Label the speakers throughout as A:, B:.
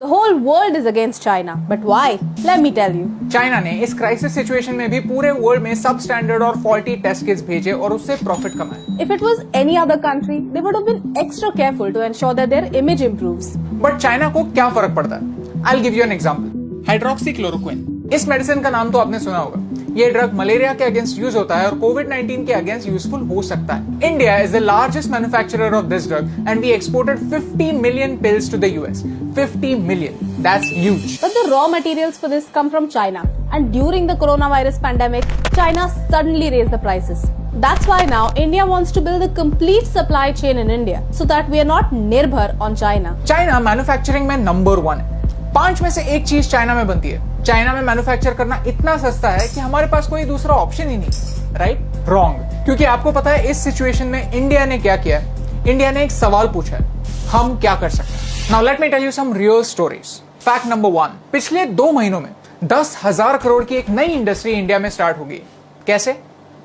A: The whole world is against China, but why? Let me tell you.
B: China ने इस crisis situation में भी पूरे वर्ल्ड में सब स्टैंडर्ड और फॉल्टी टेस्ट किट्स भेजे और उससे प्रॉफिट कमाए।
A: If it was any other country, they would have been extra careful to ensure that their image improves.
B: But China को क्या फर्क पड़ता है? I'll give you an example. Hydroxychloroquine, इस मेडिसिन का नाम तो आपने सुना होगा। ये ड्रग मलेरिया के अगेंस्ट यूज होता है और कोविड-19 के अगेंस्ट यूजफुल हो सकता है। India is the largest manufacturer of this drug and we exported 50 million pills to the US. 50 million. That's huge.
A: But the raw materials for this come from China. And during the coronavirus pandemic, China suddenly raised the prices. That's why now India wants to build a complete supply chain in India so that we are not nirbhar on China.
B: China manufacturing में number 1 है। 5 में से एक चीज China में बनती है। China में मैन्युफैक्चर करना इतना सस्ता है कि हमारे पास कोई दूसरा ऑप्शन ही नहीं। राइट? रॉन्ग। क्योंकि आपको पता है इस सिचुएशन में इंडिया ने क्या किया है? इंडिया ने एक सवाल पूछा है, हम क्या कर सकते हैं? Now let me tell you some real stories. Fact number 1, पिछले 2 महीनों में 10,000 करोड़ की एक नई इंडस्ट्री इंडिया में स्टार्ट होगी। कैसे?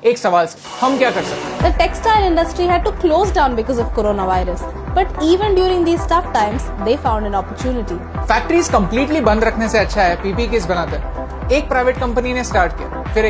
B: एक सवाल से, हम क्या कर सकते हैं?
A: The textile industry had to close down because of coronavirus. But even during these tough times, they found an opportunity.
B: Factories completely बंद रखने से अच्छा है पीपी किट्स बनाते हैं। एक प्राइवेट कंपनी ने स्टार्ट किया, फिर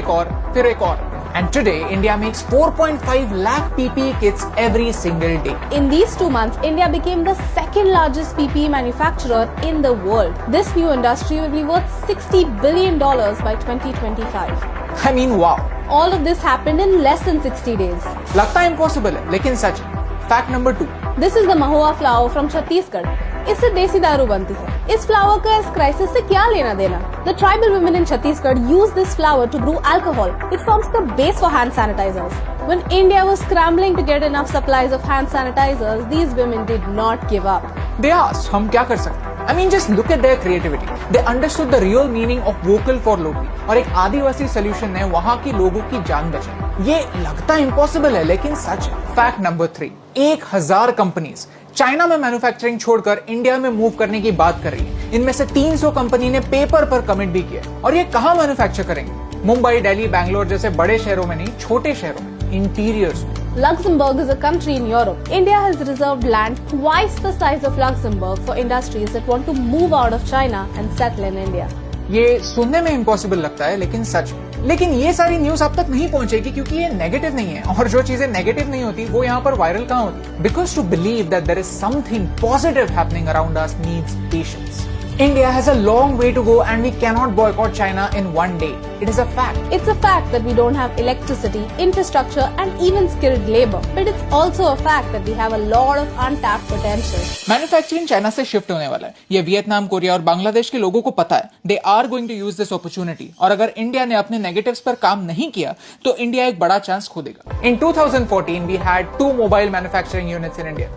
B: एक और। And today, India makes 4.5 lakh PPE kits every single day.
A: In these 2 months, India became the second largest PPE manufacturer in the world. This new industry will be worth $60 billion by 2025.
B: I mean, wow.
A: All of this happened in less than 60 days.
B: लगता है impossible है, लेकिन सच है। Fact number 2,
A: This is the Mahua flower from Chhattisgarh. इससे देसी दारू बनती है। इस फ्लावर का इस क्राइसिस से क्या लेना देना? The tribal women in Chhattisgarh use this flower to brew alcohol. It forms the base for hand sanitizers. When India was scrambling to get enough supplies of hand sanitizers, these women did not give up.
B: they asked, हम क्या कर सकते हैं? I mean, just look at their creativity. They understood the real meaning of vocal for local. और एक आदिवासी solution ने वहां की लोगों की जान बचाई। ये लगता इम्पॉसिबल है, लेकिन सच है। फैक्ट नंबर 3, 1000 कंपनीज चाइना में मैन्युफैक्चरिंग छोड़कर इंडिया में मूव करने की बात कर रही है। इनमें से 300 कंपनी ने पेपर पर कमिट भी किया। और ये कहां मैन्युफैक्चर करेंगे? मुंबई, दिल्ली, बैंगलोर जैसे बड़े शहरों में नहीं, छोटे शहरों में, इंटीरियर्स में।
A: Luxembourg is a country in Europe. India has reserved land twice the size of Luxembourg for industries that want to move out of China and settle in India.
B: ये सुनने में इम्पॉसिबल लगता है, लेकिन सच में। लेकिन ये सारी न्यूज आप तक नहीं पहुंचेगी क्योंकि ये नेगेटिव नहीं है, और जो चीजें नेगेटिव नहीं होती वो यहाँ पर वायरल कहाँ होती? Because to believe that there is something positive happening around us needs patience. India has a long way to go and we cannot boycott China in one day. It is a fact.
A: It's a fact that we don't have electricity, infrastructure and even skilled labor. But it's also a fact that we have a lot of untapped potential.
B: Manufacturing China से shift होने वाला है। ये Vietnam, Korea और बांग्लादेश के लोगों को पता है। They are going to use this opportunity. और अगर इंडिया ने अपने नेगेटिव्स पर काम नहीं किया तो इंडिया एक बड़ा चांस खो देगा। In 2014 we had 2 mobile manufacturing units in India.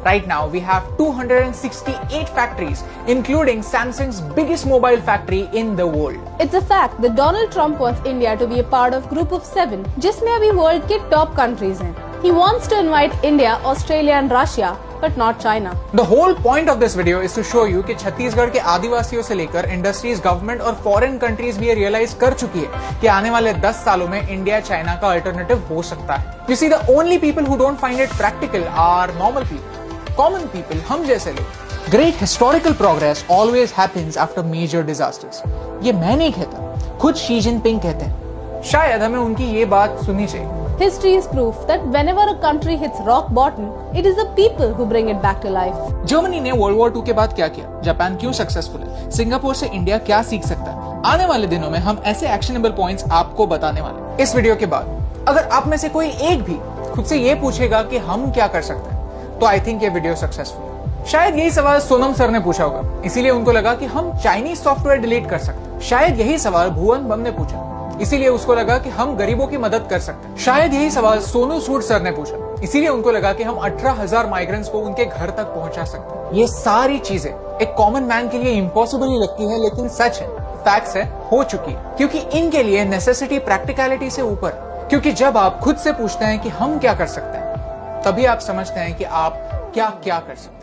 B: Right now, we have 268 factories, including Samsung's biggest mobile factory in the world.
A: It's a fact that Donald Trump wants India to be a part of Group of 7, जिसमें अभी world के top countries हैं. He wants to invite India, Australia and Russia, but not China.
B: The whole point of this video is to show you कि छत्तीसगढ़ के आदिवासियों से लेकर industries, government और फॉरेन कंट्रीज भी ये रियलाइज कर चुकी है कि आने वाले 10 सालों में इंडिया चाइना का अल्टरनेटिव हो सकता है. You see, the only people who don't find it practical are normal people. Common people, हम जैसे लोग. Great historical progress always happens after major disasters. ये मैं नहीं कहता, खुद शी जिनपिंग कहते हैं. शायद हमें उनकी ये बात सुननी चाहिए.
A: History is proof that whenever a country hits rock bottom, it is the people who bring it back to life.
B: Germany ने वर्ल्ड वॉर 2 के बाद क्या किया? जापान क्यों सक्सेसफुल है? सिंगापुर से इंडिया क्या सीख सकता है? आने वाले दिनों में हम ऐसे एक्शनेबल पॉइंट्स आपको बताने वाले. इस वीडियो के बाद अगर आप में से कोई एक भी खुद से ये पूछेगा कि हम क्या कर सकते हैं, तो आई थिंक ये वीडियो सक्सेसफुल है. शायद यही सवाल सोनम सर ने पूछा होगा, इसीलिए उनको लगा कि हम चाइनीज सॉफ्टवेयर डिलीट कर सकते हैं. शायद यही सवाल भुवन बम ने पूछा, इसीलिए उसको लगा कि हम गरीबों की मदद कर सकते हैं. शायद यही सवाल सोनू सूद सर ने पूछा, इसीलिए उनको लगा कि हम 18,000 माइग्रेंट्स को उनके घर तक पहुंचा सकते हैं. ये सारी चीजें एक कॉमन मैन के लिए इम्पॉसिबल ही लगती है, लेकिन सच है, फैक्ट्स है, हो चुकी है. क्योंकि इनके लिए नेसेसिटी प्रैक्टिकलिटी से ऊपर. क्योंकि जब आप खुद से पूछते हैं कि हम क्या कर सकते हैं, तभी आप समझते हैं कि आप क्या क्या कर सकते हैं.